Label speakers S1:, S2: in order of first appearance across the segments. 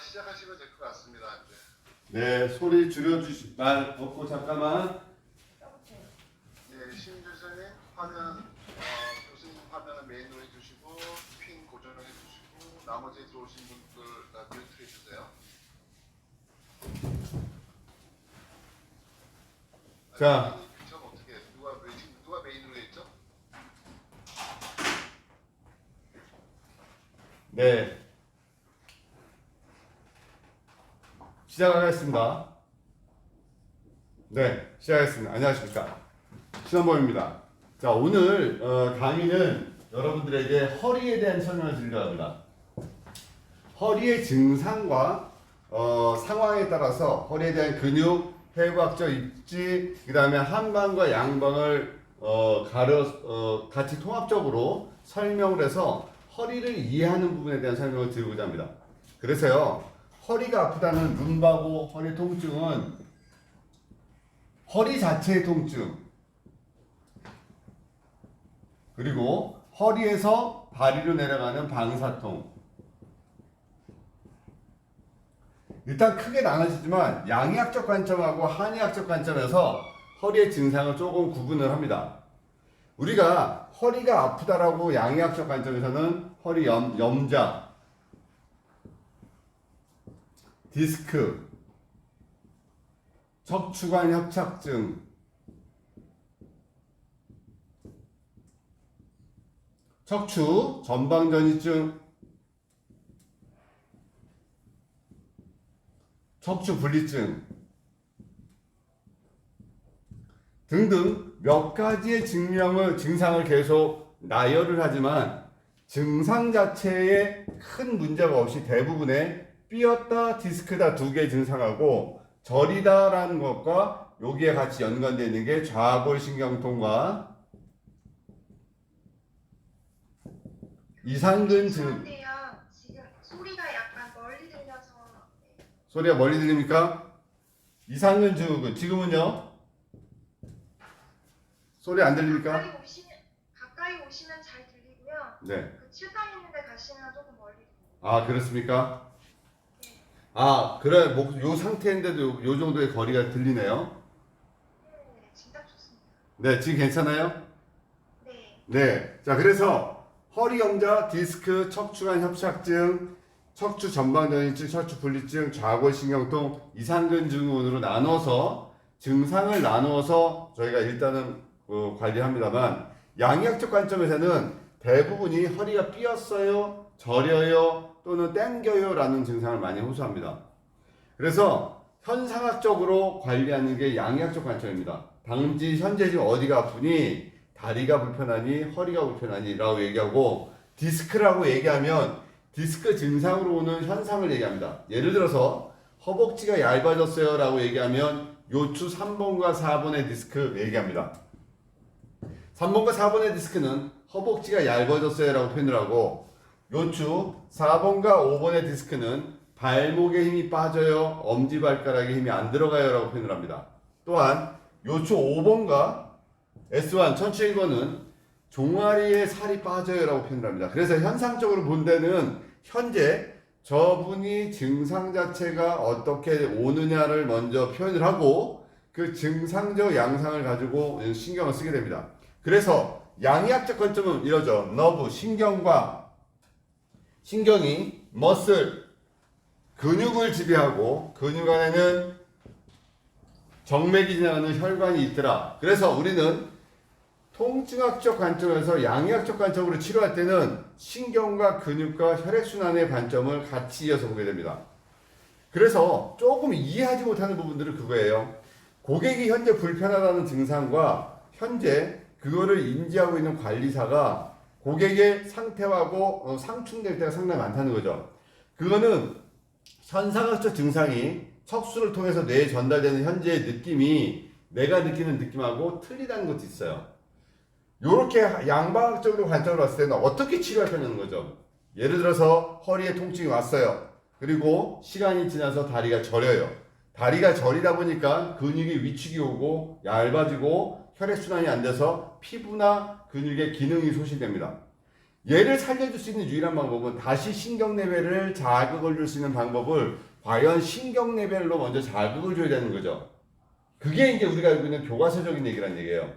S1: 시작하시면 될 것 같습니다. 이제.
S2: 네, 소리 줄여주시, 말 없고 잠깐만.
S1: 네, 심주선님 화면, 교수님 화면을 메인으로 해주시고 핀 고정을 해주시고 나머지 들어오신 분들 다 뮤트 해주세요.
S2: 자,
S1: 전 어떻게 누가 메인으로 했죠?
S2: 네. 시작하겠습니다. 네, 시작하겠습니다. 안녕하십니까. 신원범입니다. 자, 오늘 강의는 여러분들에게 허리에 대한 설명을 드리려고 합니다. 허리의 증상과 상황에 따라서 허리에 대한 근육, 해부학적 입지, 그 다음에 한방과 양방을 같이 통합적으로 설명을 해서 허리를 이해하는 부분에 대한 설명을 드리고자 합니다. 그래서요, 허리가 아프다는 룸바고 허리 통증은 허리 자체의 통증, 그리고 허리에서 다리로 내려가는 방사통. 일단 크게 나눠지지만 양의학적 관점하고 한의학적 관점에서 허리의 증상을 조금 구분을 합니다. 우리가 허리가 아프다라고 양의학적 관점에서는 허리 염자, 디스크, 척추관 협착증, 척추 전방전이증, 척추 분리증 등등 몇 가지의 증상을 계속 나열을 하지만 증상 자체에 큰 문제가 없이 대부분의 삐었다, 디스크다 두 개의 증상하고 저리다라는 것과 여기에 같이 연관되어 있는 게 좌골신경통과 이상근 증.
S3: 지금 소리가 약간 멀리 들려서.
S2: 소리가 멀리 들립니까? 이상근 증후군. 지금은요? 소리 안 들립니까?
S3: 가까이 오시면 잘 들리고요.
S2: 네.
S3: 그 칠판 있는데 가시면 조금 멀리 들려요.
S2: 아, 그렇습니까?
S3: 네.
S2: 아, 그래. 요 상태인데도 요 정도의 거리가 들리네요.
S3: 네, 진짜 좋습니다.
S2: 네, 지금 괜찮아요?
S3: 네.
S2: 네. 자, 그래서 허리 염자, 디스크, 척추관 협착증, 척추 전방전이증, 척추 분리증, 좌골신경통, 이상근 증후군으로 나눠서 증상을 나누어서 저희가 일단은 관리합니다만 양의학적 관점에서는 대부분이 허리가 삐었어요, 저려요, 또는 땡겨요 라는 증상을 많이 호소합니다. 그래서 현상학적으로 관리하는 게 양의학적 관점입니다. 당지 현재 지금 어디가 아프니, 다리가 불편하니, 허리가 불편하니 라고 얘기하고, 디스크라고 얘기하면 디스크 증상으로 오는 현상을 얘기합니다. 예를 들어서 허벅지가 얇아졌어요 라고 얘기하면 요추 3번과 4번의 디스크 얘기합니다. 3번과 4번의 디스크는 허벅지가 얇아졌어요 라고 표현을 하고, 요추 4번과 5번의 디스크는 발목에 힘이 빠져요, 엄지발가락에 힘이 안 들어가요 라고 표현을 합니다. 또한 요추 5번과 S1 천추 1번은 종아리에 살이 빠져요 라고 표현을 합니다. 그래서 현상적으로 본 데는 현재 저분이 증상 자체가 어떻게 오느냐를 먼저 표현을 하고 그 증상적 양상을 가지고 신경을 쓰게 됩니다. 그래서 양의학적 관점은 이러죠. 너브, 신경이 머슬, 근육을 지배하고 근육 안에는 정맥이 지나가는 혈관이 있더라. 그래서 우리는 통증학적 관점에서 양의학적 관점으로 치료할 때는 신경과 근육과 혈액순환의 관점을 같이 이어서 보게 됩니다. 그래서 조금 이해하지 못하는 부분들은 그거예요. 고객이 현재 불편하다는 증상과 현재 그거를 인지하고 있는 관리사가 고객의 상태하고 상충될 때가 상당히 많다는 거죠. 그거는 현상학적 증상이 척수를 통해서 뇌에 전달되는 현재의 느낌이 내가 느끼는 느낌하고 틀리다는 것도 있어요. 이렇게 양방학적으로 관점으로 봤을 때는 어떻게 치료할 거냐는 거죠. 예를 들어서 허리에 통증이 왔어요. 그리고 시간이 지나서 다리가 저려요. 다리가 저리다 보니까 근육이 위축이 오고 얇아지고 혈액순환이 안 돼서 피부나 근육의 기능이 소실됩니다. 얘를 살려줄 수 있는 유일한 방법은 다시 신경 레벨을 자극을 줄 수 있는 방법을 과연 신경 레벨로 먼저 자극을 줘야 되는 거죠. 그게 이제 우리가 알고 있는 교과서적인 얘기란 얘기예요.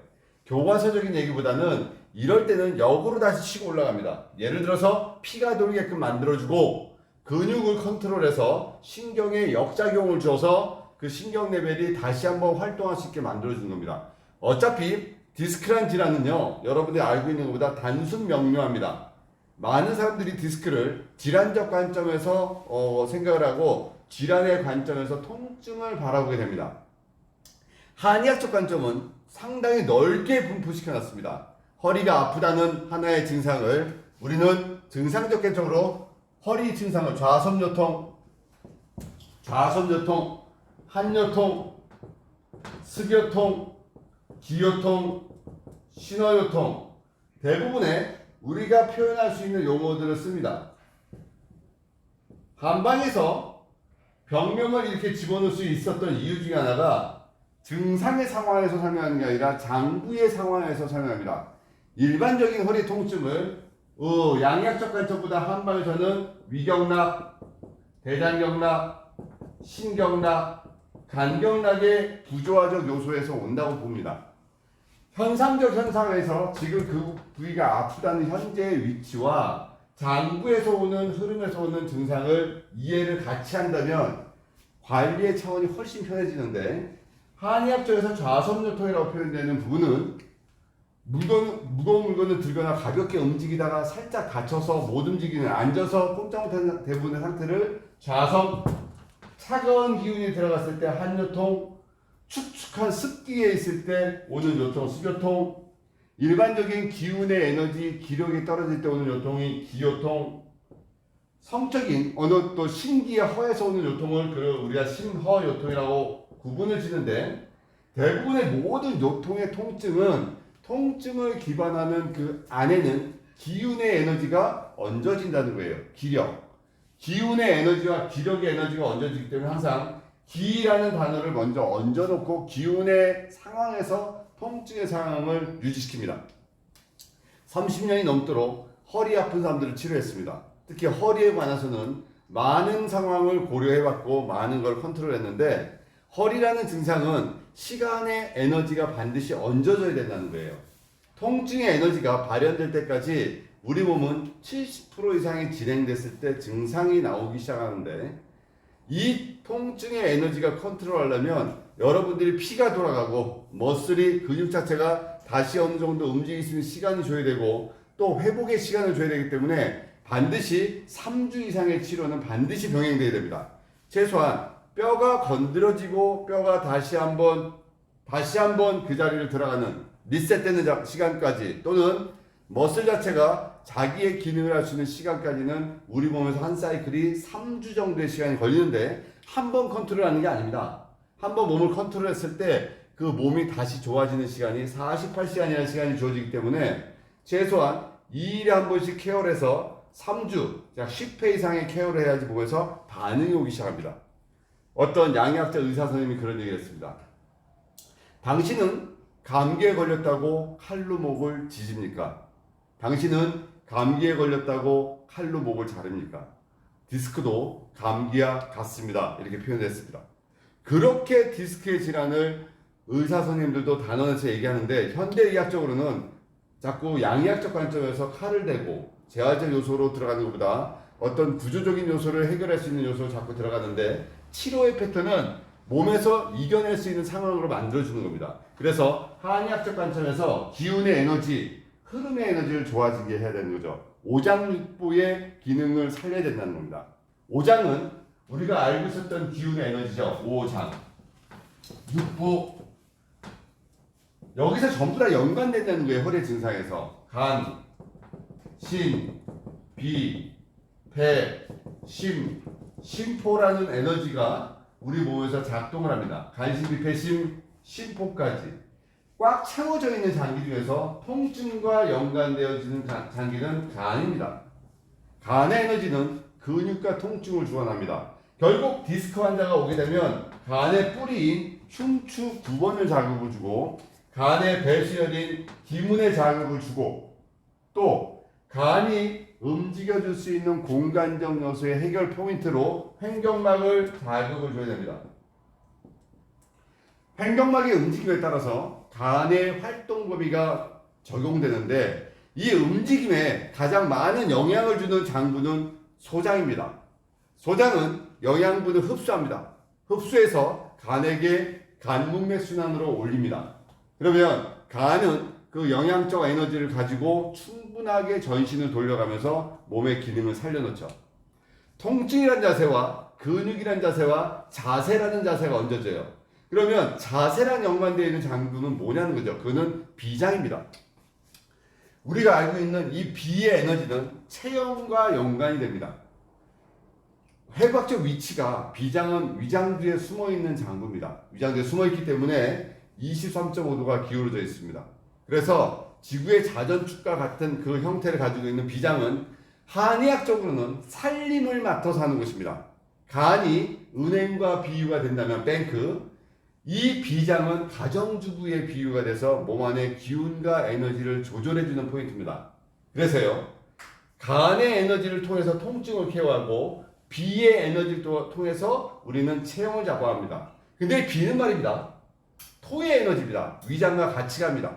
S2: 교과서적인 얘기보다는 이럴 때는 역으로 다시 치고 올라갑니다. 예를 들어서 피가 돌게끔 만들어주고 근육을 컨트롤해서 신경에 역작용을 줘서 그 신경 레벨이 다시 한번 활동할 수 있게 만들어주는 겁니다. 어차피 디스크란 질환은요, 여러분들이 알고 있는 것보다 단순 명료합니다. 많은 사람들이 디스크를 질환적 관점에서 생각을 하고 질환의 관점에서 통증을 바라보게 됩니다. 한의학적 관점은 상당히 넓게 분포시켜 놨습니다. 허리가 아프다는 하나의 증상을 우리는 증상적 개념으로 허리 증상을 좌선요통, 한요통, sức 요통, 기요통, 신어요통 대부분의 우리가 표현할 수 있는 용어들을 씁니다. 한방에서 병명을 이렇게 집어넣을 수 있었던 이유 중에 하나가 증상의 상황에서 설명하는 게 아니라 장부의 상황에서 설명합니다. 일반적인 허리 통증을 양약적 관점보다 한방에서는 위경락, 대장경락, 신경락, 간경락의 부조화적 요소에서 온다고 봅니다. 현상적 현상에서 지금 그 부위가 아프다는 현재의 위치와 장부에서 오는 흐름에서 오는 증상을 이해를 같이 한다면 관리의 차원이 훨씬 편해지는데, 한의학적에서 좌선요통이라고 표현되는 부분은 무거운 물건을 들거나 가볍게 움직이다가 살짝 갇혀서 못 움직이는, 앉아서 꼼짝 못하는 대부분의 상태를 좌선, 차가운 기운이 들어갔을 때 한요통, 축축한 습기에 있을 때 오는 요통, sức 요통, 일반적인 기운의 에너지, 기력이 떨어질 때 오는 요통이 기요통, 성적인 어느 또 신기의 허에서 오는 요통을 우리가 심허요통이라고 구분을 지는데, 대부분의 모든 요통의 통증은 통증을 기반하는 그 안에는 기운의 에너지가 얹어진다는 거예요. 기운의 에너지와 기력의 에너지가 얹어지기 때문에 항상 기라는 단어를 먼저 얹어놓고 기운의 상황에서 통증의 상황을 유지시킵니다. 30년이 넘도록 허리 아픈 사람들을 치료했습니다. 특히 허리에 관해서는 많은 상황을 고려해봤고 많은 걸 컨트롤했는데, 허리라는 증상은 시간의 에너지가 반드시 얹어져야 된다는 거예요. 통증의 에너지가 발현될 때까지 우리 몸은 70% 이상이 진행됐을 때 증상이 나오기 시작하는데, 이 통증의 에너지가 컨트롤하려면 여러분들이 피가 돌아가고 머슬이, 근육 자체가 다시 어느 정도 움직일 수 있는 시간이 줘야 되고 또 회복의 시간을 줘야 되기 때문에 반드시 3주 이상의 치료는 반드시 병행돼야 됩니다. 최소한 뼈가 건드려지고 뼈가 다시 한번 그 자리를 들어가는 리셋되는 시간까지, 또는 머슬 자체가 자기의 기능을 할 수 있는 시간까지는 우리 몸에서 한 사이클이 3주 정도의 시간이 걸리는데, 한 번 컨트롤하는 게 아닙니다. 한 번 몸을 컨트롤했을 때 그 몸이 다시 좋아지는 시간이 48시간이라는 시간이 주어지기 때문에 최소한 2일에 한 번씩 케어를 해서 3주, 약 10회 이상의 케어를 해야지 몸에서 반응이 오기 시작합니다. 어떤 양의학자 의사 선생님이 그런 얘기를 했습니다. 당신은 감기에 걸렸다고 칼로 목을 지집니까? 당신은 감기에 걸렸다고 칼로 목을 자릅니까? 디스크도 감기와 같습니다. 이렇게 표현했습니다. 그렇게 디스크의 질환을 의사 선생님들도 단언해서 얘기하는데, 현대의학적으로는 자꾸 양의학적 관점에서 칼을 대고 재활적 요소로 들어가는 것보다 어떤 구조적인 요소를 해결할 수 있는 요소로 자꾸 들어가는데, 치료의 패턴은 몸에서 이겨낼 수 있는 상황으로 만들어주는 겁니다. 그래서 한의학적 관점에서 기운의 에너지, 흐름의 에너지를 좋아지게 해야 되는 거죠. 오장육부의 기능을 살려야 된다는 겁니다. 오장은 우리가 알고 있었던 기운의 에너지죠. 오장, 육부, 여기서 전부 다 연관된다는 거예요. 허리 증상에서 간, 신, 비, 배, 심, 심포라는 에너지가 우리 몸에서 작동을 합니다. 간신, 비, 배, 심, 심포까지 꽉 채워져 있는 장기 중에서 통증과 연관되어지는 장기는 간입니다. 간의 에너지는 근육과 통증을 주관합니다. 결국 디스크 환자가 오게 되면 간의 뿌리인 흉추 9번을 자극을 주고 간의 배수혈인 기문에 자극을 주고 또 간이 움직여줄 수 있는 공간적 요소의 해결 포인트로 횡격막을 자극을 줘야 됩니다. 횡격막의 움직임에 따라서 간의 활동 범위가 적용되는데 이 움직임에 가장 많은 영향을 주는 장부는 소장입니다. 소장은 영양분을 흡수합니다. 흡수해서 간에게 간문맥 순환으로 올립니다. 그러면 간은 그 영양적 에너지를 가지고 충분하게 전신을 돌려가면서 몸의 기능을 살려놓죠. 통증이란 자세와 근육이란 자세와 자세라는 자세가 얹어져요. 그러면 자세랑 연관되어 있는 장부는 뭐냐는 거죠. 그거는 비장입니다. 우리가 알고 있는 이 비의 에너지는 체형과 연관이 됩니다. 해부학적 위치가 비장은 위장두에 숨어있는 장부입니다. 위장두에 숨어있기 때문에 23.5도가 기울어져 있습니다. 그래서 지구의 자전축과 같은 그 형태를 가지고 있는 비장은 한의학적으로는 살림을 맡아서 하는 것입니다. 간이 은행과 비유가 된다면 뱅크, 이 비장은 가정주부의 비유가 돼서 몸 안의 기운과 에너지를 조절해주는 포인트입니다. 그래서요, 간의 에너지를 통해서 통증을 케어하고 비의 에너지를 통해서 우리는 체형을 잡아갑니다. 근데 비는 말입니다. 토의 에너지입니다. 위장과 같이 갑니다.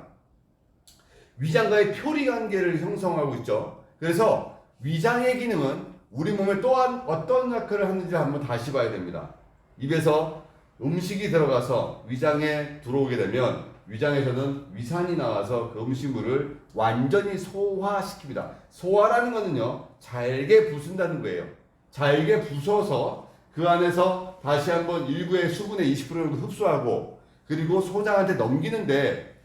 S2: 위장과의 표리 관계를 형성하고 있죠. 그래서 위장의 기능은 우리 몸에 또한 어떤 역할을 하는지 한번 다시 봐야 됩니다. 입에서 음식이 들어가서 위장에 들어오게 되면 위장에서는 위산이 나와서 그 음식물을 완전히 소화시킵니다. 소화라는 거는요, 잘게 부순다는 거예요. 잘게 부숴서 그 안에서 다시 한번 일부의 수분의 20%를 흡수하고 그리고 소장한테 넘기는데,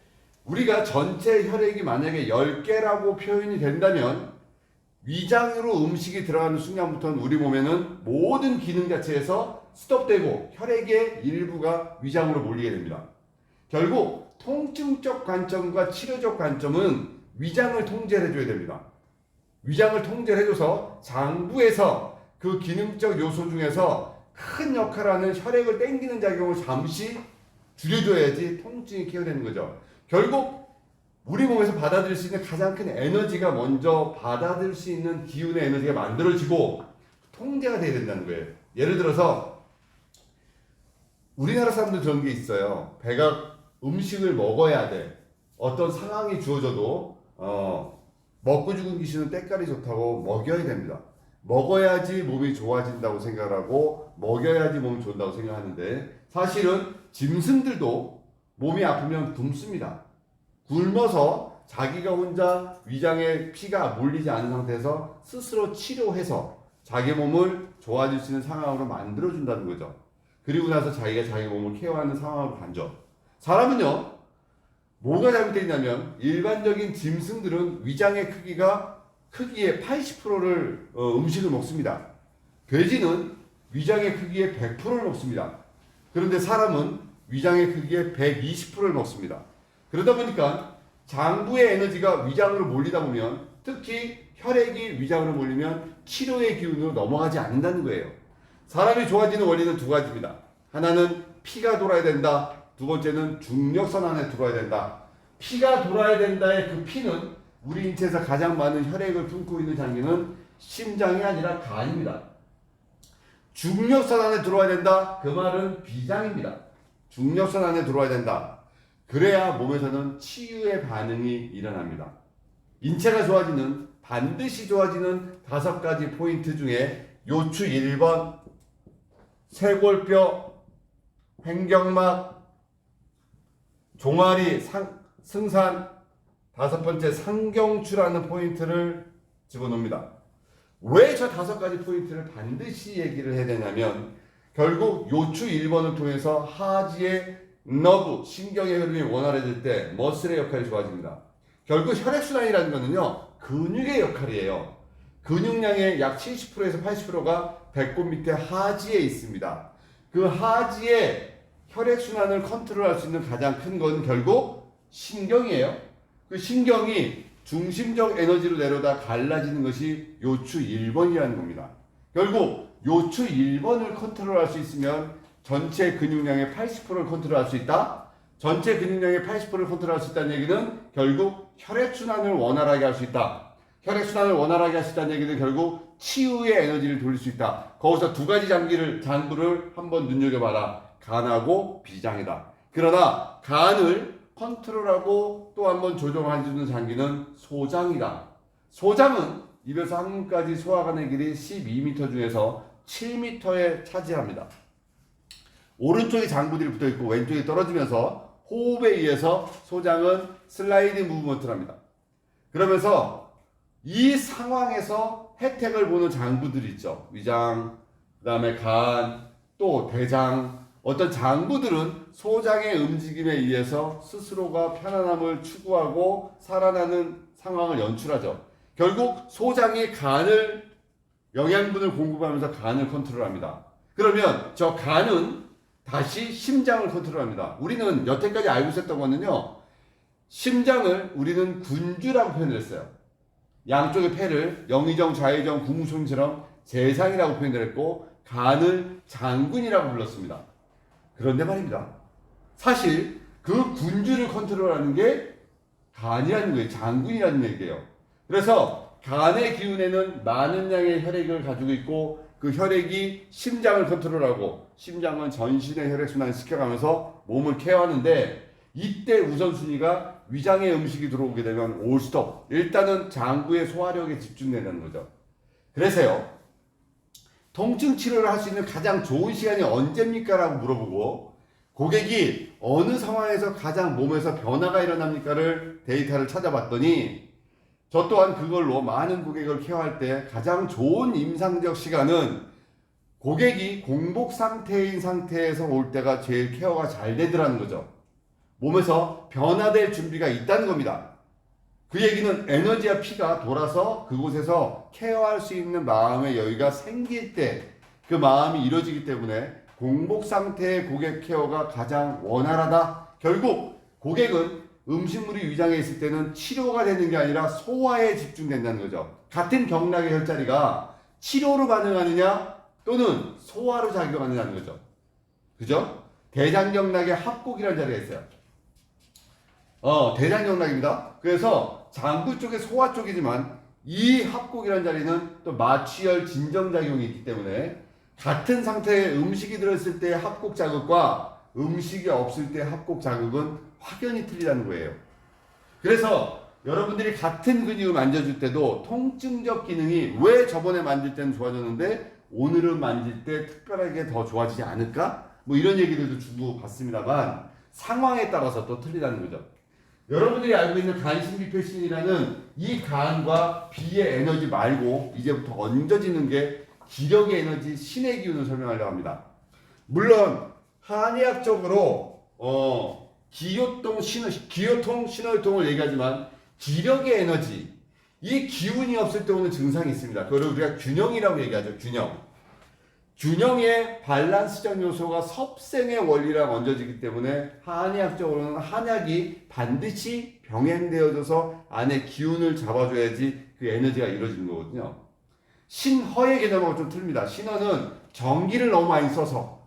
S2: 우리가 전체 혈액이 만약에 10개라고 표현이 된다면 위장으로 음식이 들어가는 순간부터는 우리 몸에는 모든 기능 자체에서 스톱되고 혈액의 일부가 위장으로 몰리게 됩니다. 결국 통증적 관점과 치료적 관점은 위장을 통제해줘야 됩니다. 위장을 통제해줘서 장부에서 그 기능적 요소 중에서 큰 역할을 하는 혈액을 땡기는 작용을 잠시 줄여줘야지 통증이 케어되는 거죠. 결국 우리 몸에서 받아들일 수 있는 가장 큰 에너지가 먼저 받아들일 수 있는 기운의 에너지가 만들어지고 통제가 돼야 된다는 거예요. 예를 들어서 우리나라 사람들 그런 게 있어요. 배가 음식을 먹어야 돼. 어떤 상황이 주어져도 먹고 죽은 귀신은 때깔이 좋다고 먹여야 됩니다. 먹어야지 몸이 좋아진다고 생각하고 먹여야지 몸이 좋다고 생각하는데, 사실은 짐승들도 몸이 아프면 굶습니다. 굶어서 자기가 혼자 위장에 피가 몰리지 않은 상태에서 스스로 치료해서 자기 몸을 좋아질 수 있는 상황으로 만들어준다는 거죠. 그리고 나서 자기가 자기 몸을 케어하는 상황으로 간죠. 사람은요, 뭐가 잘못되어 있냐면 일반적인 짐승들은 위장의 크기의 80%를 음식을 먹습니다. 돼지는 위장의 크기의 100%를 먹습니다. 그런데 사람은 위장의 크기의 120%를 먹습니다. 그러다 보니까 장부의 에너지가 위장으로 몰리다 보면, 특히 혈액이 위장으로 몰리면 치료의 기운으로 넘어가지 않는다는 거예요. 사람이 좋아지는 원리는 두 가지입니다. 하나는 피가 돌아야 된다. 두 번째는 중력선 안에 들어와야 된다. 피가 돌아야 된다의 그 피는 우리 인체에서 가장 많은 혈액을 품고 있는 장기는 심장이 아니라 간입니다. 중력선 안에 들어와야 된다. 그 말은 비장입니다. 중력선 안에 들어와야 된다. 그래야 몸에서는 치유의 반응이 일어납니다. 인체가 좋아지는, 반드시 좋아지는 5가지 포인트 중에 요추 1번, 쇄골뼈, 횡격막, 종아리, 승산, 5번째 상경추라는 포인트를 집어넣습니다. 왜 저 5가지 포인트를 반드시 얘기를 해야 되냐면, 결국 요추 1번을 통해서 하지의 너브, 신경의 흐름이 원활해질 때 머슬의 역할이 좋아집니다. 결국 혈액순환이라는 것은요, 근육의 역할이에요. 근육량의 약 70%에서 80%가 배꼽 밑에 하지에 있습니다. 그 하지의 혈액순환을 컨트롤할 수 있는 가장 큰 건 결국 신경이에요. 그 신경이 중심적 에너지로 내려다 갈라지는 것이 요추 1번이라는 겁니다. 결국 요추 1번을 컨트롤할 수 있으면 전체 근육량의 80%를 컨트롤할 수 있다. 전체 근육량의 80%를 컨트롤할 수 있다는 얘기는 결국 혈액순환을 원활하게 할 수 있다. 혈액순환을 원활하게 할 수 있다는 얘기는 결국 치유의 에너지를 돌릴 수 있다. 거기서 두 가지 장부를 한번 눈여겨봐라. 간하고 비장이다. 그러나 간을 컨트롤하고 또 한번 조정해주는 장기는 소장이다. 소장은 입에서 항문까지 소화관의 길이 12m 중에서 7m에 차지합니다. 오른쪽에 장부들이 붙어있고 왼쪽에 떨어지면서 호흡에 의해서 소장은 슬라이딩 무브먼트를 합니다. 그러면서 이 상황에서 혜택을 보는 장부들이 있죠. 위장, 그 다음에 간, 또 대장. 어떤 장부들은 소장의 움직임에 의해서 스스로가 편안함을 추구하고 살아나는 상황을 연출하죠. 결국 소장이 간을 영양분을 공급하면서 간을 컨트롤합니다. 그러면 저 간은 다시 심장을 컨트롤합니다. 우리는 여태까지 알고 있었던 거는요, 심장을 우리는 군주라고 표현을 했어요. 양쪽의 폐를 영의정, 좌의정, 국무총리처럼 재상이라고 표현을 했고 간을 장군이라고 불렀습니다. 그런데 말입니다. 사실 그 군주를 컨트롤하는 게 간이라는 거예요. 장군이라는 얘기예요. 그래서 간의 기운에는 많은 양의 혈액을 가지고 있고 그 혈액이 심장을 컨트롤하고 심장은 전신의 혈액순환을 시켜가면서 몸을 케어하는데 이때 우선순위가 위장의 음식이 들어오게 되면 올스톱. 일단은 장부의 소화력에 집중된다는 거죠. 그래서요. 통증 치료를 할 수 있는 가장 좋은 시간이 언제입니까? 라고 물어보고 고객이 어느 상황에서 가장 몸에서 변화가 일어납니까?를 데이터를 찾아봤더니 저 또한 그걸로 많은 고객을 케어할 때 가장 좋은 임상적 시간은 고객이 공복 상태인 상태에서 올 때가 제일 케어가 잘 되더라는 거죠. 몸에서 변화될 준비가 있다는 겁니다. 그 얘기는 에너지와 피가 돌아서 그곳에서 케어할 수 있는 마음의 여유가 생길 때 그 마음이 이루어지기 때문에 공복 상태의 고객 케어가 가장 원활하다. 결국 고객은 음식물이 위장에 있을 때는 치료가 되는 게 아니라 소화에 집중된다는 거죠. 같은 경락의 혈자리가 치료로 반응하느냐 또는 소화로 작용하느냐는 거죠. 그죠? 대장경락의 합곡이라는 자리가 있어요. 대장경락입니다. 그래서 장부 쪽에 소화 쪽이지만 이 합곡이라는 자리는 또 마취열 진정작용이 있기 때문에 같은 상태의 음식이 들었을 때의 합곡 자극과 음식이 없을 때의 합곡 자극은 확연히 틀리다는 거예요. 그래서 여러분들이 같은 근육을 만져줄 때도 통증적 기능이 왜 저번에 만질 때는 좋아졌는데 오늘은 만질 때 특별하게 더 좋아지지 않을까? 뭐 이런 얘기들도 주고 받습니다만 상황에 따라서 또 틀리다는 거죠. 여러분들이 알고 있는 간신비표신이라는 이 간과 비의 에너지 말고 이제부터 얹어지는 게 기력의 에너지, 신의 기운을 설명하려고 합니다. 물론 한의학적으로 기요통, 신호통을 얘기하지만 기력의 에너지, 이 기운이 없을 때 오는 증상이 있습니다. 그걸 우리가 균형이라고 얘기하죠. 균형의 밸런스적 요소가 섭생의 원리랑 얹어지기 때문에 한의학적으로는 한약이 반드시 병행되어져서 안에 기운을 잡아줘야지 그 에너지가 이루어지는 거거든요. 신허의 개념하고 좀 틀립니다. 신허는 전기를 너무 많이 써서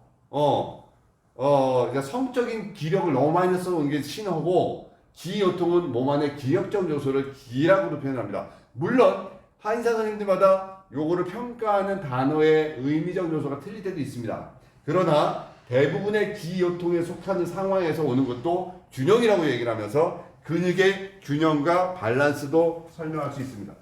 S2: 그러니까 성적인 기력을 너무 많이 써서 오는 게 신허고 기요통은 몸 안에 기력적 요소를 기라고도 표현합니다. 물론 한의사 선생님들마다 요거를 평가하는 단어의 의미적 요소가 틀릴 때도 있습니다. 그러나 대부분의 기요통에 속하는 상황에서 오는 것도 균형이라고 얘기를 하면서 근육의 균형과 밸런스도 설명할 수 있습니다.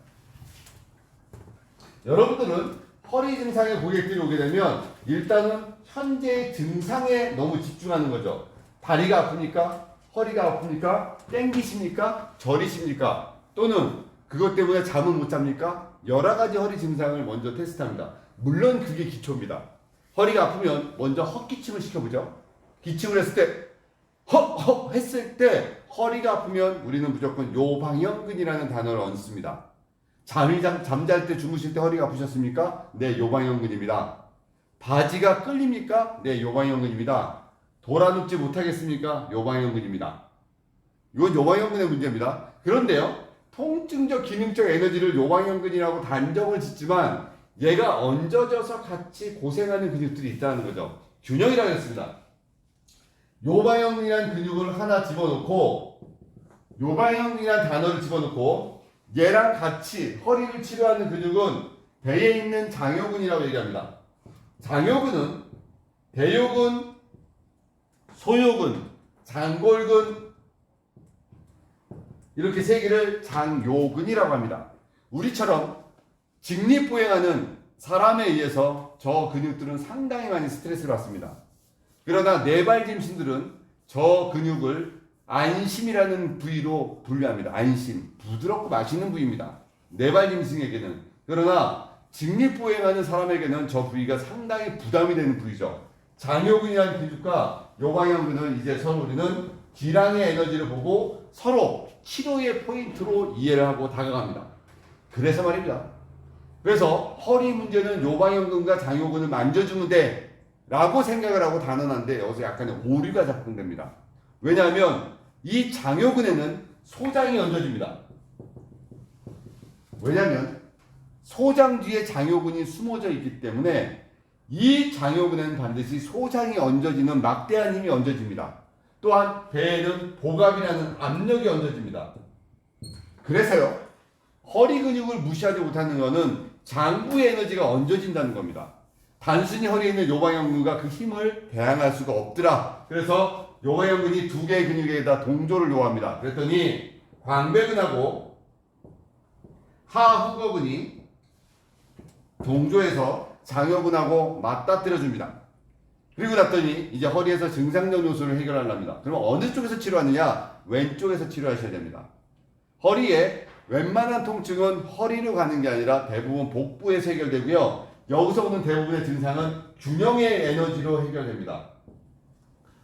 S2: 여러분들은 허리 증상의 고객들이 오게 되면 일단은 현재의 증상에 너무 집중하는 거죠. 다리가 아프니까? 허리가 아프니까? 땡기십니까? 저리십니까? 또는 그것 때문에 잠을 못 잡니까? 여러 가지 허리 증상을 먼저 테스트합니다. 물론 그게 기초입니다. 허리가 아프면 먼저 헛기침을 시켜보죠. 기침을 했을 때 헉 했을 때 허리가 아프면 우리는 무조건 요방형근이라는 단어를 얹습니다. 잠잘 때 주무실 때 허리가 아프셨습니까? 네, 요방형근입니다. 바지가 끌립니까? 네, 요방형근입니다. 돌아눕지 못하겠습니까? 요방형근입니다. 이건 요방형근의 문제입니다. 그런데요, 통증적 기능적 에너지를 요방형근이라고 단정을 짓지만 얘가 얹어져서 같이 고생하는 근육들이 있다는 거죠. 균형이라고 했습니다. 요방형근이라는 근육을 하나 집어넣고 요방형근이라는 단어를 집어넣고 얘랑 같이 허리를 치료하는 근육은 배에 있는 장요근이라고 얘기합니다. 장요근은 대요근, 소요근, 장골근 이렇게 세 개를 장요근이라고 합니다. 우리처럼 직립보행하는 사람에 의해서 저 근육들은 상당히 많이 스트레스를 받습니다. 그러나 네발짐승들은 저 근육을 안심이라는 부위로 분류합니다. 안심, 부드럽고 맛있는 부위입니다. 네발짐승에게는. 그러나 직립보행하는 사람에게는 저 부위가 상당히 부담이 되는 부위죠. 장요근이라는 근육과 요방형근은 이제 서로 우리는 기량의 에너지를 보고 서로 치료의 포인트로 이해를 하고 다가갑니다. 그래서 말입니다. 그래서 허리 문제는 요방형근과 장요근을 만져주면 돼 라고 생각을 하고 단언한데 여기서 약간의 오류가 작동됩니다. 왜냐하면 이 장요근에는 소장이 얹어집니다. 왜냐하면 소장 뒤에 장요근이 숨어져 있기 때문에 이 장요근에는 반드시 소장이 얹어지는 막대한 힘이 얹어집니다. 또한 배에는 복압이라는 압력이 얹어집니다. 그래서요, 허리 근육을 무시하지 못하는 것은 장부의 에너지가 얹어진다는 겁니다. 단순히 허리에 있는 요방형근과 그 힘을 대항할 수가 없더라. 그래서 요방형근이 두 개의 근육에다 동조를 요합니다. 그랬더니 광배근하고 하후거근이 동조해서 장요근하고 맞닥뜨려 줍니다. 그리고 났더니 이제 허리에서 증상적 요소를 해결하랍니다. 그럼 어느 쪽에서 치료하느냐? 왼쪽에서 치료하셔야 됩니다. 허리에 웬만한 통증은 허리로 가는 게 아니라 대부분 복부에서 해결되고요. 여기서 오는 대부분의 증상은 균형의 에너지로 해결됩니다.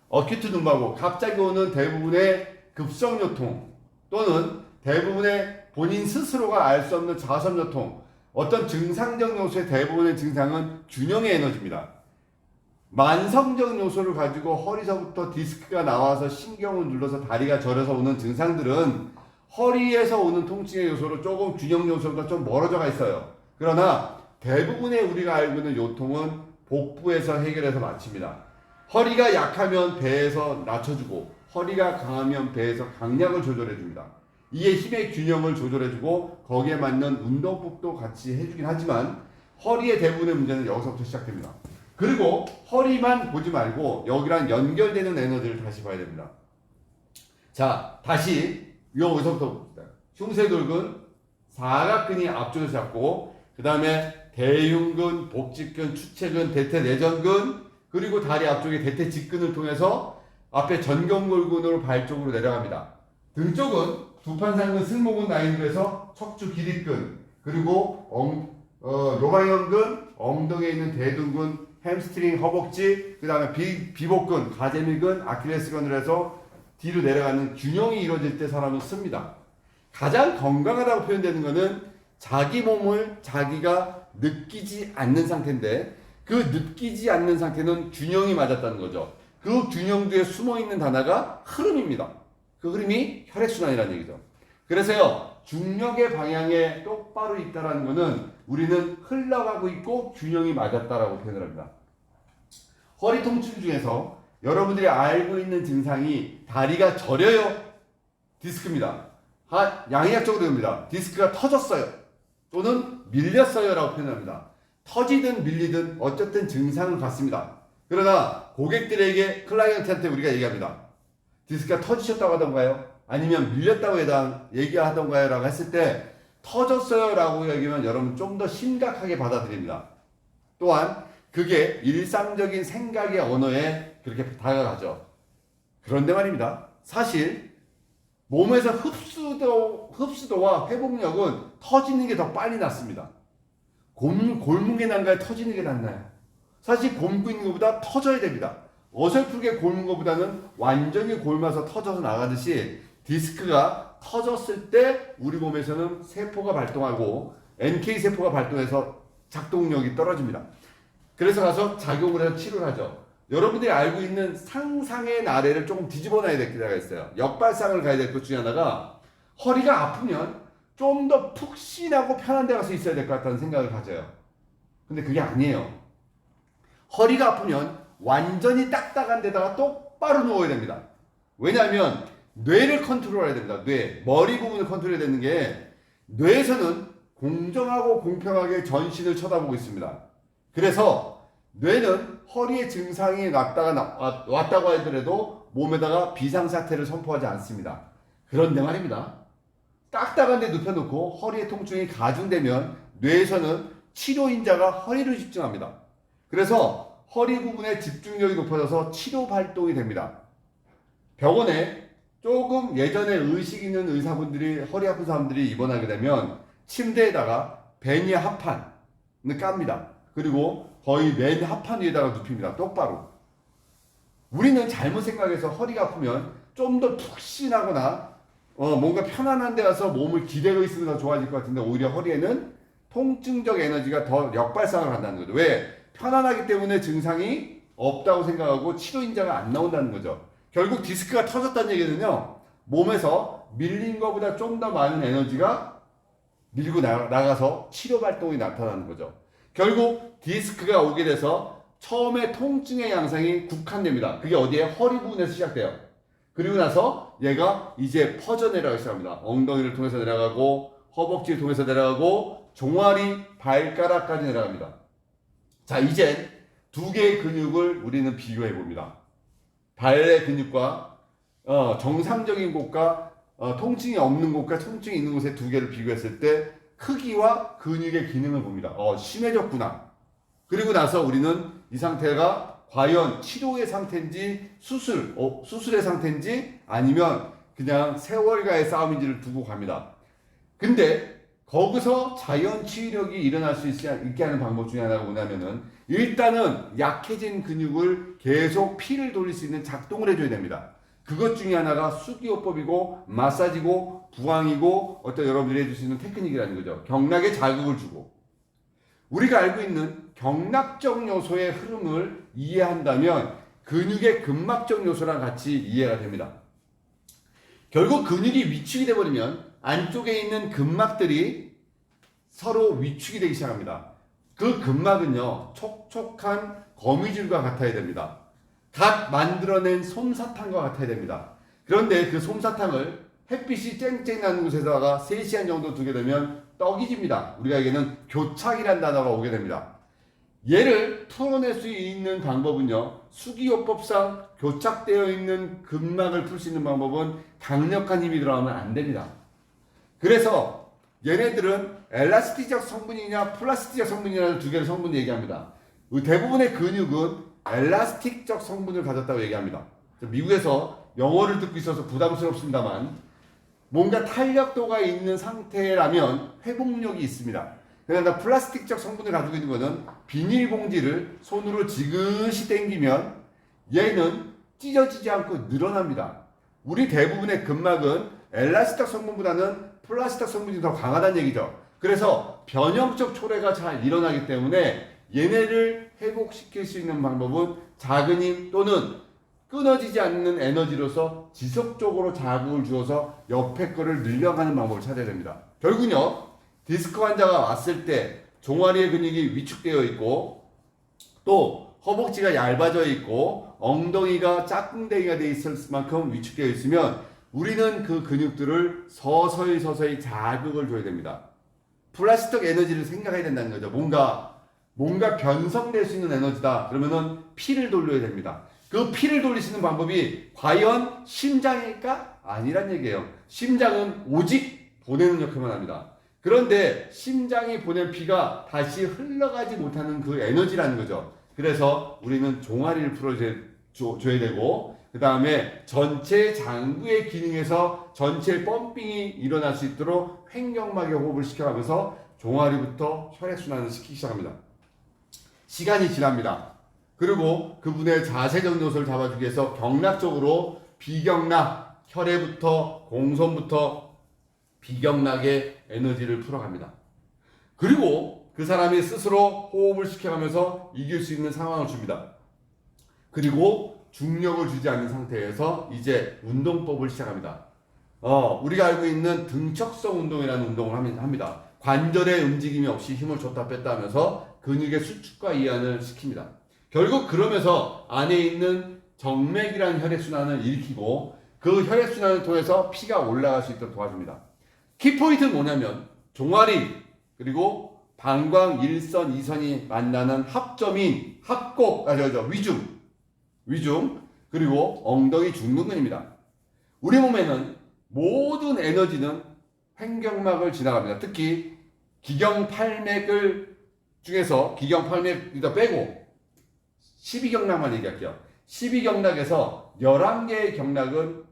S2: 어큐트 눈바고 갑자기 오는 대부분의 급성요통 또는 대부분의 본인 스스로가 알 수 없는 자선요통 어떤 증상적 요소의 대부분의 증상은 균형의 에너지입니다. 만성적 요소를 가지고 허리서부터 디스크가 나와서 신경을 눌러서 다리가 저려서 오는 증상들은 허리에서 오는 통증의 요소로 조금 균형 요소가 좀 멀어져 가 있어요. 그러나 대부분의 우리가 알고 있는 요통은 복부에서 해결해서 마칩니다. 허리가 약하면 배에서 낮춰주고 허리가 강하면 배에서 강약을 조절해줍니다. 이에 힘의 균형을 조절해주고 거기에 맞는 운동법도 같이 해주긴 하지만 허리의 대부분의 문제는 여기서부터 시작됩니다. 그리고 허리만 보지 말고 여기랑 연결되는 에너지를 다시 봐야 됩니다. 자, 다시 여기서부터 봅시다. 흉쇄돌근, 사각근이 앞쪽에서 잡고 그 다음에 대흉근, 복직근, 추체근, 대퇴내전근 그리고 다리 앞쪽에 대퇴직근을 통해서 앞에 전경골근으로 발 쪽으로 내려갑니다. 등 쪽은 두판상근, 승모근 라인으로 해서 척추 기립근 그리고 요방형근, 엉덩이에 있는 대둔근, 햄스트링, 허벅지, 그 다음에 비복근, 가재미근, 아킬레스건으로 해서 뒤로 내려가는 균형이 이루어질 때 사람은 씁니다. 가장 건강하다고 표현되는 것은 자기 몸을 자기가 느끼지 않는 상태인데 그 느끼지 않는 상태는 균형이 맞았다는 거죠. 그 균형 뒤에 숨어있는 단어가 흐름입니다. 그 흐름이 혈액순환이라는 얘기죠. 그래서요, 중력의 방향에 똑바로 있다는 것은 우리는 흘러가고 있고 균형이 맞았다라고 표현을 합니다. 허리 통증 중에서 여러분들이 알고 있는 증상이 다리가 저려요. 디스크입니다. 양의학적으로 됩니다. 디스크가 터졌어요. 또는 밀렸어요 라고 표현합니다. 터지든 밀리든 어쨌든 증상은 같습니다. 그러나 고객들에게 클라이언트한테 우리가 얘기합니다. 디스크가 터지셨다고 하던가요? 아니면 밀렸다고 얘기하던가요? 라고 했을 때 터졌어요 라고 얘기하면 여러분 좀 더 심각하게 받아들입니다. 또한 그게 일상적인 생각의 언어에 그렇게 다가가죠. 그런데 말입니다. 사실 몸에서 흡수도와 회복력은 터지는 게 더 빨리 낫습니다. 골무게 난가요? 터지는 게 낫나요? 사실 곪고 있는 것보다 터져야 됩니다. 어설프게 곪은 것보다는 완전히 곪아서 터져서 나가듯이 디스크가 터졌을 때 우리 몸에서는 세포가 발동하고 NK세포가 발동해서 작동력이 떨어집니다. 그래서 가서 작용을 해서 치료를 하죠. 여러분들이 알고 있는 상상의 나래를 조금 뒤집어 놔야 될 때가 있어요. 역발상을 가야 될 것 중에 하나가 허리가 아프면 좀 더 푹신하고 편한 데 가서 있어야 될 것 같다는 생각을 가져요. 근데 그게 아니에요. 허리가 아프면 완전히 딱딱한 데다가 똑바로 누워야 됩니다. 왜냐하면 뇌를 컨트롤해야 됩니다. 머리 부분을 컨트롤해야 되는 게 뇌에서는 공정하고 공평하게 전신을 쳐다보고 있습니다. 그래서 뇌는 허리의 증상이 왔다고 하더라도 몸에다가 비상사태를 선포하지 않습니다. 그런데 말입니다. 딱딱한 데 눕혀놓고 허리의 통증이 가중되면 뇌에서는 치료인자가 허리를 집중합니다. 그래서 허리 부분에 집중력이 높아져서 치료 발동이 됩니다. 병원에 조금 예전에 의식 있는 의사분들이 허리 아픈 사람들이 입원하게 되면 침대에다가 베니아 합판을 깝니다. 그리고 거의 맨 합판 위에다가 눕힙니다. 똑바로. 우리는 잘못 생각해서 허리가 아프면 좀 더 푹신하거나 뭔가 편안한 데 가서 몸을 기대고 있으면 더 좋아질 것 같은데 오히려 허리에는 통증적 에너지가 더 역발상을 한다는 거죠. 왜? 편안하기 때문에 증상이 없다고 생각하고 치료인자가 안 나온다는 거죠. 결국 디스크가 터졌다는 얘기는요, 몸에서 밀린 것보다 좀 더 많은 에너지가 밀고 나가서 치료 발동이 나타나는 거죠. 결국 디스크가 오게 돼서 처음에 통증의 양상이 국한됩니다. 그게 어디에? 허리 부분에서 시작돼요. 그리고 나서 얘가 이제 퍼져 내려가기 시작합니다. 엉덩이를 통해서 내려가고 허벅지를 통해서 내려가고 종아리, 발가락까지 내려갑니다. 자, 이제 두 개의 근육을 우리는 비교해 봅니다. 발의 근육과 정상적인 곳과 통증이 없는 곳과 통증이 있는 곳의 두 개를 비교했을 때 크기와 근육의 기능을 봅니다. 심해졌구나. 그리고 나서 우리는 이 상태가 과연 치료의 상태인지 수술의 상태인지 아니면 그냥 세월과의 싸움인지를 두고 갑니다. 근데 거기서 자연 치유력이 일어날 수 있게 하는 방법 중에 하나가 뭐냐면은 일단은 약해진 근육을 계속 피를 돌릴 수 있는 작동을 해줘야 됩니다. 그것 중에 하나가 수기요법이고 마사지고 부항이고 어떤 여러분들이 해줄 수 있는 테크닉이라는 거죠. 경락에 자극을 주고 우리가 알고 있는 경락적 요소의 흐름을 이해한다면 근육의 근막적 요소랑 같이 이해가 됩니다. 결국 근육이 위축이 되어버리면 안쪽에 있는 근막들이 서로 위축이 되기 시작합니다. 그 근막은요, 촉촉한 거미줄과 같아야 됩니다. 갓 만들어낸 솜사탕과 같아야 됩니다. 그런데 그 솜사탕을 햇빛이 쨍쨍 나는 곳에다가 3시간 정도 두게 되면 떡이 집니다. 우리가 여기는 교착이라는 단어가 오게 됩니다. 얘를 풀어낼 수 있는 방법은요, 수기요법상 교착되어 있는 근막을 풀 수 있는 방법은 강력한 힘이 들어가면 안 됩니다. 그래서 얘네들은 엘라스틱적 성분이냐 플라스틱적 성분이냐는 두 개의 성분을 얘기합니다. 대부분의 근육은 엘라스틱적 성분을 가졌다고 얘기합니다. 미국에서 영어를 듣고 있어서 부담스럽습니다만 뭔가 탄력도가 있는 상태라면 회복력이 있습니다. 그러나 플라스틱적 성분을 가지고 있는 것은 비닐봉지를 손으로 지그시 당기면 얘는 찢어지지 않고 늘어납니다. 우리 대부분의 근막은 엘라스틱 성분보다는 플라스틱 성분이 더 강하다는 얘기죠. 그래서 변형적 초래가 잘 일어나기 때문에 얘네를 회복시킬 수 있는 방법은 작은 힘 또는 끊어지지 않는 에너지로서 지속적으로 자극을 주어서 옆에 거를 늘려가는 방법을 찾아야 됩니다. 결국은요, 디스크 환자가 왔을 때 종아리의 근육이 위축되어 있고 또 허벅지가 얇아져 있고 엉덩이가 짝꿍댕이가 되어 있을 만큼 위축되어 있으면 우리는 그 근육들을 서서히 자극을 줘야 됩니다. 플라스틱 에너지를 생각해야 된다는 거죠. 뭔가 변성될 수 있는 에너지다. 그러면은 피를 돌려야 됩니다. 그 피를 돌리시는 방법이 과연 심장일까? 아니란 얘기예요. 심장은 오직 보내는 역할만 합니다. 그런데 심장이 보낸 피가 다시 흘러가지 못하는 그 에너지라는 거죠. 그래서 우리는 종아리를 풀어줘야 되고 그 다음에 전체 장부의 기능에서 전체 펌핑이 일어날 수 있도록 횡격막에 호흡을 시켜가면서 종아리부터 혈액순환을 시키기 시작합니다. 시간이 지납니다. 그리고 그분의 자세적 요소를 잡아주기 위해서 경락적으로 비경락, 혈액부터 공손부터 비경락의 에너지를 풀어갑니다. 그리고 그 사람이 스스로 호흡을 시켜가면서 이길 수 있는 상황을 줍니다. 그리고 중력을 주지 않는 상태에서 이제 운동법을 시작합니다. 우리가 알고 있는 등척성 운동이라는 운동을 합니다. 관절의 움직임이 없이 힘을 줬다 뺐다 하면서 근육의 수축과 이완을 시킵니다. 결국 그러면서 안에 있는 정맥이라는 혈액순환을 일으키고 그 혈액순환을 통해서 피가 올라갈 수 있도록 도와줍니다. 키포인트는 뭐냐면 종아리 그리고 방광 1선, 2선이 만나는 합점인 합곡, 위중 그리고 엉덩이 중둔근입니다. 우리 몸에는 모든 에너지는 횡격막을 지나갑니다. 특히 기경팔맥을 중에서 기경팔맥 일단 빼고 12경락만 얘기할게요. 12경락에서 11개의 경락은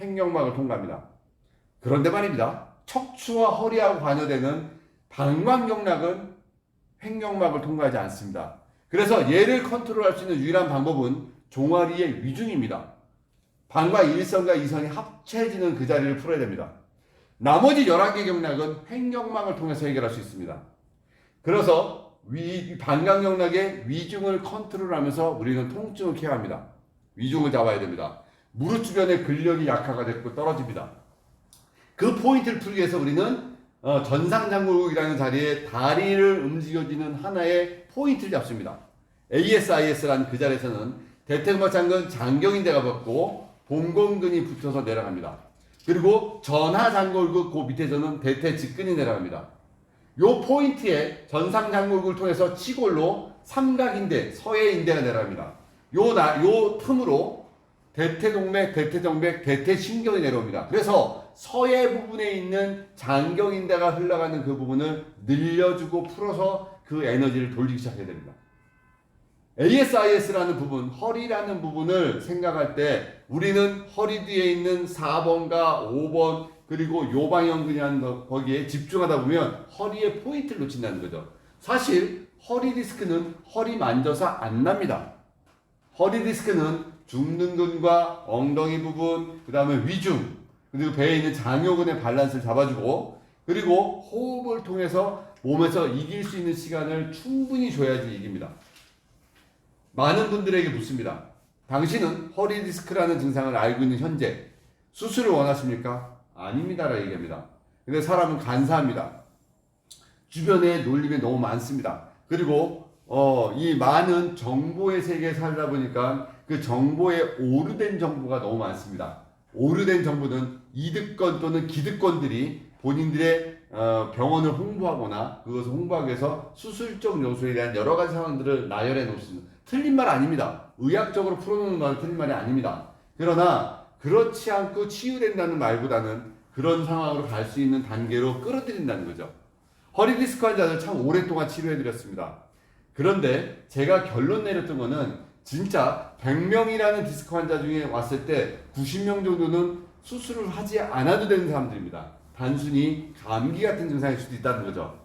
S2: 횡격막을 통과합니다. 그런데 말입니다. 척추와 허리하고 관여되는 방광경락은 횡격막을 통과하지 않습니다. 그래서 얘를 컨트롤할 수 있는 유일한 방법은 종아리의 위중입니다. 방광 1선과 2선이 합쳐지는 그 자리를 풀어야 됩니다. 나머지 11개 경락은 횡격막을 통해서 해결할 수 있습니다. 그래서 방광경락의 위중을 컨트롤하면서 우리는 통증을 케어합니다. 위중을 잡아야 됩니다. 무릎 주변의 근력이 약화가 됐고 떨어집니다. 그 포인트를 풀기 위해서 우리는 전상장골국이라는 자리에 다리를 움직여주는 하나의 포인트를 잡습니다. ASIS라는 그 자리에서는 대퇴근막장근 장경인대가 붙고 봉공근이 붙어서 내려갑니다. 그리고 전하장골국 그 밑에서는 대퇴직근이 내려갑니다. 요 포인트에 전상장골국을 통해서 치골로 삼각인대, 서해인대가 내려갑니다. 요 틈으로 대퇴동맥, 대퇴정맥, 대퇴신경이 내려옵니다. 그래서 서해 부분에 있는 장경인대가 흘러가는 그 부분을 늘려주고 풀어서 그 에너지를 돌리기 시작해야 됩니다. ASIS라는 부분, 허리라는 부분을 생각할 때 우리는 허리 뒤에 있는 4번과 5번 그리고 요방형근이라는 거기에 집중하다 보면 허리의 포인트를 놓친다는 거죠. 사실 허리 디스크는 허리 만져서 안 납니다. 허리 디스크는 중둔근과 엉덩이 부분, 그 다음에 위중, 그리고 배에 있는 장요근의 밸런스를 잡아주고 그리고 호흡을 통해서 몸에서 이길 수 있는 시간을 충분히 줘야지 이깁니다. 많은 분들에게 묻습니다. 당신은 허리 디스크라는 증상을 알고 있는 현재 수술을 원하십니까? 아닙니다라고 얘기합니다. 근데 사람은 간사합니다. 주변에 놀림이 너무 많습니다. 그리고 이 많은 정보의 세계에 살다 보니까 그 정보에 오류된 정보가 너무 많습니다. 오류된 정보는 이득권 또는 기득권들이 본인들의 병원을 홍보하거나 그것을 홍보하기 위해서 수술적 요소에 대한 여러 가지 상황들을 나열해 놓습니다. 틀린 말 아닙니다. 의학적으로 풀어놓는 말은 틀린 말이 아닙니다. 그러나 그렇지 않고 치유된다는 말보다는 그런 상황으로 갈 수 있는 단계로 끌어들인다는 거죠. 허리 디스크 환자들 참 오랫동안 치료해드렸습니다. 그런데 제가 결론 내렸던 거는 진짜 100명이라는 디스크 환자 중에 왔을 때 90명 정도는 수술을 하지 않아도 되는 사람들입니다. 단순히 감기 같은 증상일 수도 있다는 거죠.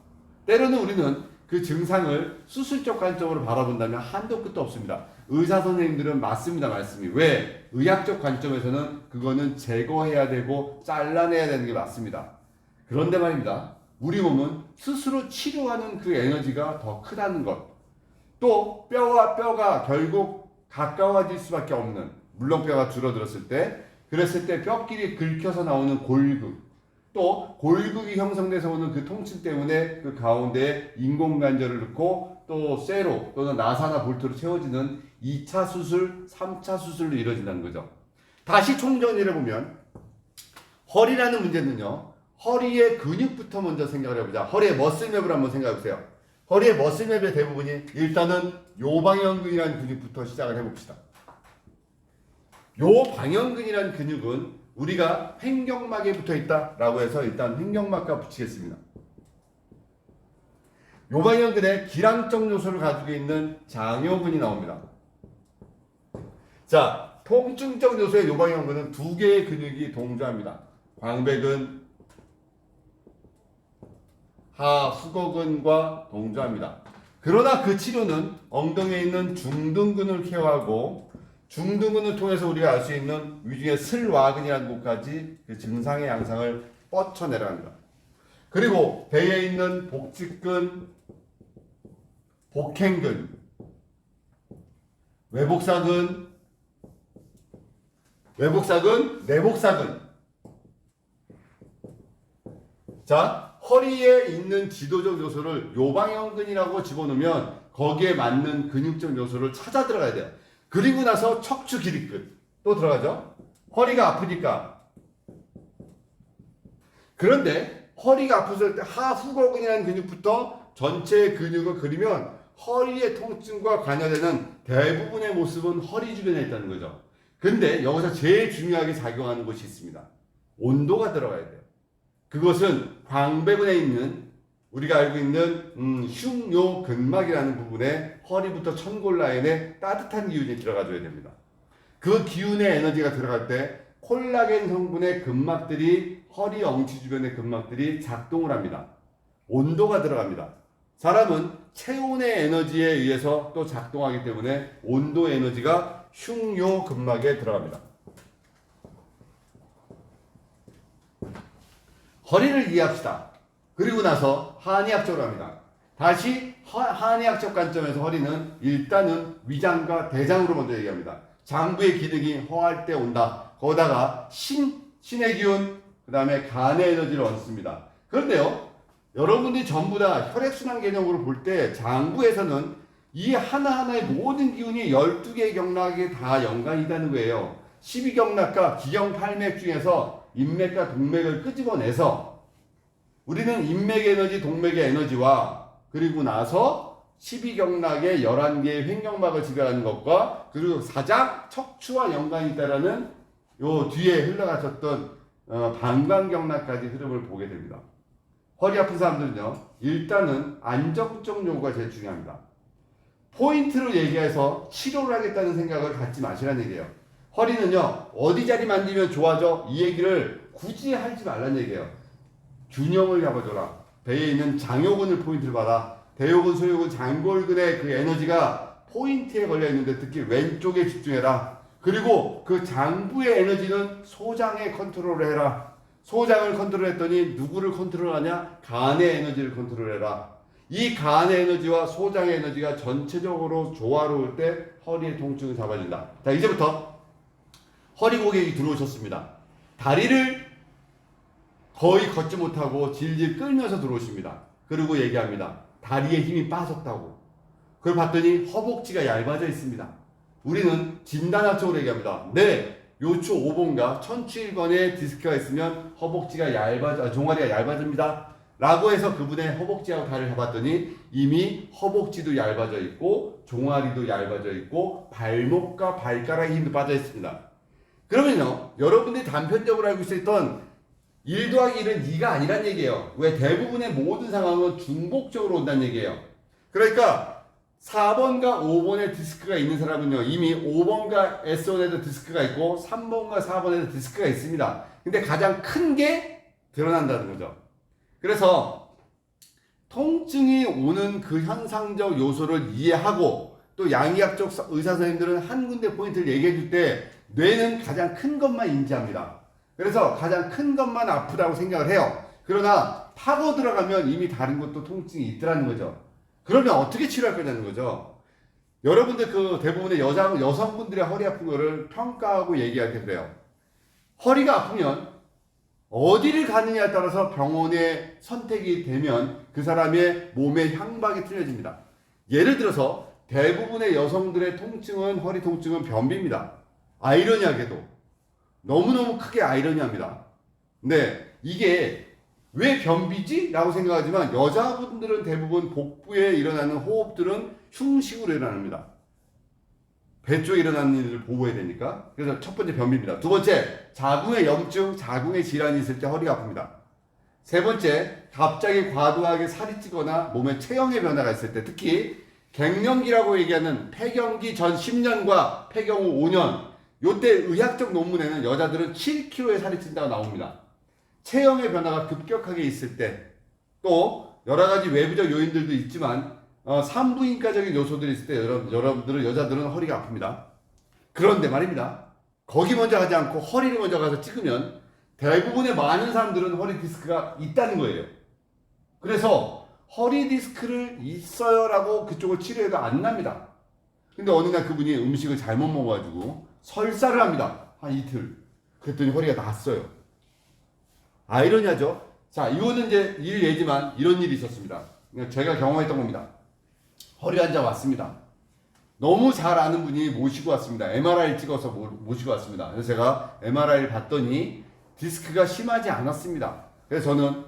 S2: 때로는 우리는 그 증상을 수술적 관점으로 바라본다면 한도 끝도 없습니다. 의사 선생님들은 맞습니다. 말씀이. 왜? 의학적 관점에서는 그거는 제거해야 되고 잘라내야 되는 게 맞습니다. 그런데 말입니다. 우리 몸은 스스로 치료하는 그 에너지가 더 크다는 것. 또 뼈와 뼈가 결국 가까워질 수밖에 없는, 물론 뼈가 줄어들었을 때, 그랬을 때 뼈끼리 긁혀서 나오는 골극, 또 골극이 형성돼서 오는 그 통증 때문에 그 가운데에 인공관절을 넣고 또 쇠로 또는 나사나 볼트로 채워지는 2차 수술, 3차 수술로 이루어진다는 거죠. 다시 총정리를 해보면 허리라는 문제는요, 허리의 근육부터 먼저 생각을 해보자. 허리의 머슬맵을 한번 생각해보세요. 허리의 머슬맵의 대부분이 일단은 요방형근이라는 근육부터 시작을 해봅시다. 요방형근이라는 근육은 우리가 횡격막에 붙어 있다라고 해서 일단 횡격막과 붙이겠습니다. 요방형근의 기량적 요소를 가지고 있는 장요근이 나옵니다. 자, 통증적 요소의 요방형근은 두 개의 근육이 동조합니다. 광배근, 하후거근과 동조합니다. 그러나 그 치료는 엉덩이에 있는 중둔근을 케어하고 중둔근을 통해서 우리가 알 수 있는 위중의 슬와근이라는 곳까지 그 증상의 양상을 뻗쳐 내려갑니다. 그리고 배에 있는 복직근, 복행근, 외복사근, 내복사근. 자, 허리에 있는 지도적 요소를 요방형근이라고 집어넣으면 거기에 맞는 근육적 요소를 찾아 들어가야 돼요. 그리고 나서 척추 기립근 또 들어가죠. 허리가 아프니까. 그런데 허리가 아팠을 때 하후거근이라는 근육부터 전체 근육을 그리면 허리의 통증과 관여되는 대부분의 모습은 허리 주변에 있다는 거죠. 근데 여기서 제일 중요하게 작용하는 것이 있습니다. 온도가 들어가야 돼요. 그것은 광배근에 있는 우리가 알고 있는 흉요근막이라는 부분에 허리부터 천골 라인에 따뜻한 기운이 들어가줘야 됩니다. 그 기운의 에너지가 들어갈 때 콜라겐 성분의 근막들이 허리 엉치 주변의 근막들이 작동을 합니다. 온도가 들어갑니다. 사람은 체온의 에너지에 의해서 또 작동하기 때문에 온도 에너지가 흉요근막에 들어갑니다. 허리를 이해합시다. 그리고 나서 한의학적으로 합니다. 다시 한의학적 관점에서 허리는 일단은 위장과 대장으로 먼저 얘기합니다. 장부의 기능이 허할 때 온다. 거기다가 신의 기운, 그 다음에 간의 에너지를 얻습니다. 그런데요, 여러분들이 전부 다 혈액순환 개념으로 볼 때 장부에서는 이 하나하나의 모든 기운이 12개의 경락에 다 연관이 있다는 거예요. 12경락과 기경팔맥 중에서 인맥과 동맥을 끄집어내서 우리는 인맥의 에너지, 동맥의 에너지와 그리고 나서 12경락의 11개의 횡격막을 지배하는 것과 그리고 사장, 척추와 연관이 있다라는 요 뒤에 흘러가셨던 방광경락까지 흐름을 보게 됩니다. 허리 아픈 사람들은요, 일단은 안정적 요구가 제일 중요합니다. 포인트로 얘기해서 치료를 하겠다는 생각을 갖지 마시라는 얘기예요. 허리는요, 어디 자리 만지면 좋아져? 이 얘기를 굳이 하지 말라는 얘기예요. 균형을 잡아줘라. 배에 있는 장요근을 포인트를 받아. 대요근, 소요근, 장골근의 그 에너지가 포인트에 걸려 있는데 특히 왼쪽에 집중해라. 그리고 그 장부의 에너지는 소장에 컨트롤을 해라. 소장을 컨트롤했더니 누구를 컨트롤하냐? 간의 에너지를 컨트롤해라. 이 간의 에너지와 소장의 에너지가 전체적으로 조화로울 때 허리의 통증을 잡아준다. 자, 이제부터 허리 고객이 들어오셨습니다. 다리를 거의 걷지 못하고 질질 끌면서 들어오십니다. 그리고 얘기합니다. 다리에 힘이 빠졌다고. 그걸 봤더니 허벅지가 얇아져 있습니다. 우리는 진단학적으로 얘기합니다. 네, 요추 5번과 천추 1번에 디스크가 있으면 허벅지가 종아리가 얇아집니다. 라고 해서 그분의 허벅지하고 다리를 해봤더니 이미 허벅지도 얇아져 있고 종아리도 얇아져 있고 발목과 발가락에 힘도 빠져 있습니다. 그러면요, 여러분들이 단편적으로 알고 있었던 1 더하기 1은 2가 아니란 얘기예요. 왜? 대부분의 모든 상황은 중복적으로 온다는 얘기예요. 그러니까 4번과 5번에 디스크가 있는 사람은요, 이미 5번과 S1에도 디스크가 있고 3번과 4번에도 디스크가 있습니다. 근데 가장 큰 게 드러난다는 거죠. 그래서 통증이 오는 그 현상적 요소를 이해하고 또 양의학적 의사 선생님들은 한 군데 포인트를 얘기해 줄 때 뇌는 가장 큰 것만 인지합니다. 그래서 가장 큰 것만 아프다고 생각을 해요. 그러나 파고 들어가면 이미 다른 것도 통증이 있더라는 거죠. 그러면 어떻게 치료할 거냐는 거죠. 여러분들 그 대부분의 여성분들의 허리 아픈 거를 평가하고 얘기할 때 그래요. 허리가 아프면 어디를 가느냐에 따라서 병원의 선택이 되면 그 사람의 몸의 향방이 틀려집니다. 예를 들어서 대부분의 여성들의 통증은, 허리 통증은 변비입니다. 아이러니하게도 너무너무 크게 아이러니합니다. 근데 이게 왜 변비지? 라고 생각하지만 여자분들은 대부분 복부에 일어나는 호흡들은 흉식으로 일어납니다. 배 쪽에 일어나는 일을 보호해야 되니까. 그래서 첫 번째 변비입니다. 두 번째, 자궁의 염증, 자궁의 질환이 있을 때 허리가 아픕니다. 세 번째, 갑자기 과도하게 살이 찌거나 몸에 체형의 변화가 있을 때, 특히 갱년기라고 얘기하는 폐경기 전 10년과 폐경 후 5년, 요때 의학적 논문에는 여자들은 7kg의 살이 찐다고 나옵니다. 체형의 변화가 급격하게 있을 때, 또 여러 가지 외부적 요인들도 있지만 산부인과적인 요소들이 있을 때 여자들은 허리가 아픕니다. 그런데 말입니다. 거기 먼저 가지 않고 허리를 먼저 가서 찍으면 대부분의 많은 사람들은 허리 디스크가 있다는 거예요. 그래서 허리 디스크를 있어요라고 그쪽을 치료해도 안 납니다. 근데 어느 날 그분이 음식을 잘못 먹어가지고 설사를 합니다. 한 이틀. 그랬더니 허리가 났어요. 아이러니하죠? 자, 이거는 이제 일 예지만 이런 일이 있었습니다. 제가 경험했던 겁니다. 허리 환자 왔습니다. 너무 잘 아는 분이 모시고 왔습니다. MRI 찍어서 모시고 왔습니다. 그래서 제가 MRI를 봤더니 디스크가 심하지 않았습니다. 그래서 저는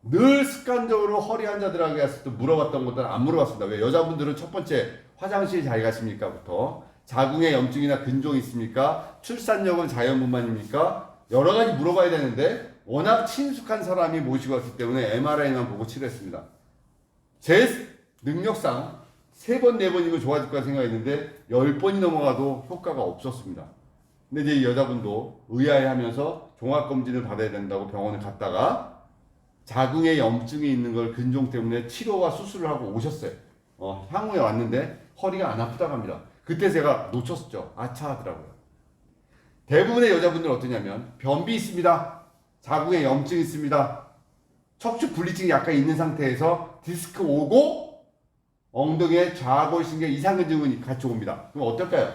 S2: 늘 습관적으로 허리 환자들에게 했을 때 물어봤던 것들은 안 물어봤습니다. 왜? 여자분들은 첫 번째 화장실 잘 가십니까? 부터 자궁에 염증이나 근종이 있습니까? 출산력은 자연분만입니까? 여러 가지 물어봐야 되는데 워낙 친숙한 사람이 모시고 왔기 때문에 MRI만 보고 치료했습니다. 제 능력상 3번, 4번이면 좋아질 거라 생각했는데 10번이 넘어가도 효과가 없었습니다. 근데 이제 이 여자분도 의아해하면서 종합검진을 받아야 된다고 병원에 갔다가 자궁에 염증이 있는 걸 근종 때문에 치료와 수술을 하고 오셨어요. 향후에 왔는데 허리가 안 아프다고 합니다. 그때 제가 놓쳤죠. 아차 하더라고요. 대부분의 여자분들은 어떠냐면 변비 있습니다. 자궁에 염증 있습니다. 척추 분리증이 약간 있는 상태에서 디스크 오고 엉덩이에 좌골신경 이상근증이 같이 옵니다. 그럼 어떨까요?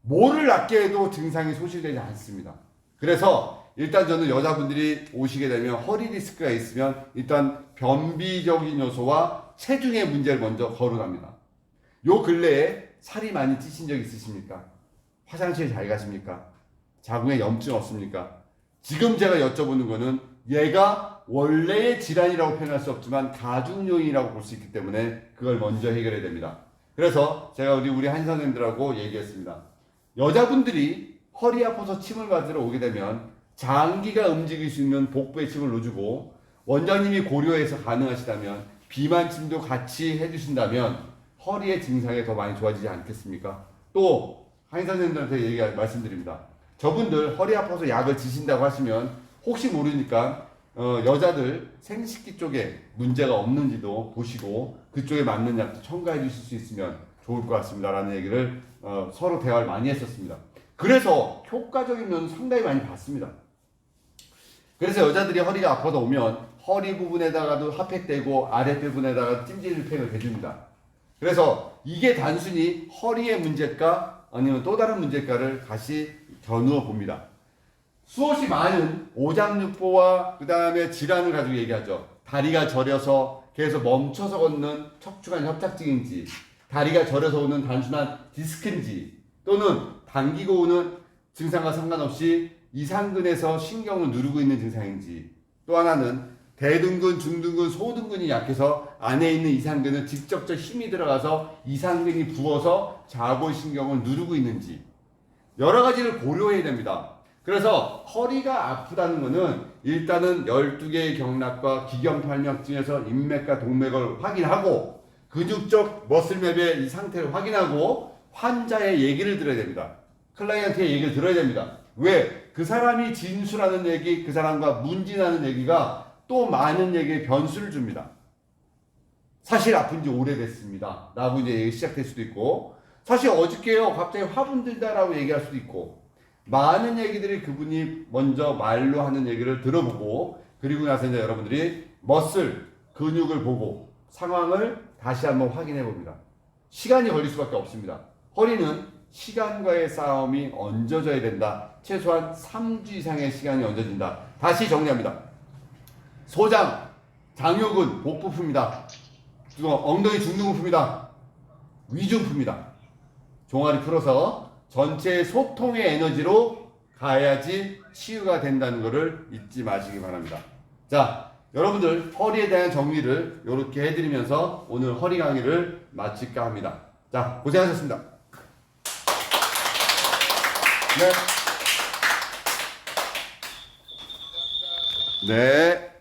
S2: 뭐를 낫게 해도 증상이 소실되지 않습니다. 그래서 일단 저는 여자분들이 오시게 되면 허리 디스크가 있으면 일단 변비적인 요소와 체중의 문제를 먼저 거론합니다. 요 근래에 살이 많이 찌신 적 있으십니까? 화장실 잘 가십니까? 자궁에 염증 없습니까? 지금 제가 여쭤보는 거는 얘가 원래의 질환이라고 표현할 수 없지만 가중 요인이라고 볼 수 있기 때문에 그걸 먼저 해결해야 됩니다. 그래서 제가 우리 한 선생님들하고 얘기했습니다. 여자분들이 허리 아파서 침을 맞으러 오게 되면 장기가 움직일 수 있는 복부에 침을 넣어주고 원장님이 고려해서 가능하시다면 비만침도 같이 해주신다면 허리의 증상이 더 많이 좋아지지 않겠습니까? 또 한의 선생님들한테 말씀드립니다. 저분들 허리 아파서 약을 드신다고 하시면 혹시 모르니까 여자들 생식기 쪽에 문제가 없는지도 보시고 그쪽에 맞는 약도 첨가해 주실 수 있으면 좋을 것 같습니다 라는 얘기를 서로 대화를 많이 했었습니다. 그래서 효과적인 면은 상당히 많이 봤습니다. 그래서 여자들이 허리가 아파서 오면 허리 부분에다가도 핫팩대고 아래 부분에다가 찜질팩을 대줍니다. 그래서 이게 단순히 허리의 문제일까 아니면 또 다른 문제일까를 다시 겨누어 봅니다. 수없이 많은 오장육부와 그 다음에 질환을 가지고 얘기하죠. 다리가 저려서 계속 멈춰서 걷는 척추관 협착증인지, 다리가 저려서 오는 단순한 디스크인지, 또는 당기고 오는 증상과 상관없이 이상근에서 신경을 누르고 있는 증상인지, 또 하나는 대둔근, 중둔근, 소둔근이 약해서 안에 있는 이상근은 직접적 힘이 들어가서 이상근이 부어서 좌골신경을 누르고 있는지 여러 가지를 고려해야 됩니다. 그래서 허리가 아프다는 것은 일단은 12개의 경락과 기경팔맥증에서 인맥과 동맥을 확인하고 근육적 머슬맵의 이 상태를 확인하고 환자의 얘기를 들어야 됩니다. 클라이언트의 얘기를 들어야 됩니다. 왜? 그 사람이 진술하는 얘기, 그 사람과 문진하는 얘기가 또 많은 얘기에 변수를 줍니다. 사실 아픈 지 오래됐습니다 라고 이제 얘기 시작될 수도 있고, 사실 어저께요 갑자기 화분 들다라고 얘기할 수도 있고, 많은 얘기들이 그분이 먼저 말로 하는 얘기를 들어보고, 그리고 나서 이제 여러분들이 머슬, 근육을 보고 상황을 다시 한번 확인해 봅니다. 시간이 걸릴 수밖에 없습니다. 허리는 시간과의 싸움이 얹어져야 된다. 최소한 3주 이상의 시간이 얹어진다. 다시 정리합니다. 소장, 장요근, 복부품이다. 엉덩이 중둔부품이다. 위중품이다. 종아리 풀어서 전체의 소통의 에너지로 가야지 치유가 된다는 것을 잊지 마시기 바랍니다. 자, 여러분들 허리에 대한 정리를 이렇게 해드리면서 오늘 허리 강의를 마칠까 합니다. 자, 고생하셨습니다. 네. 네.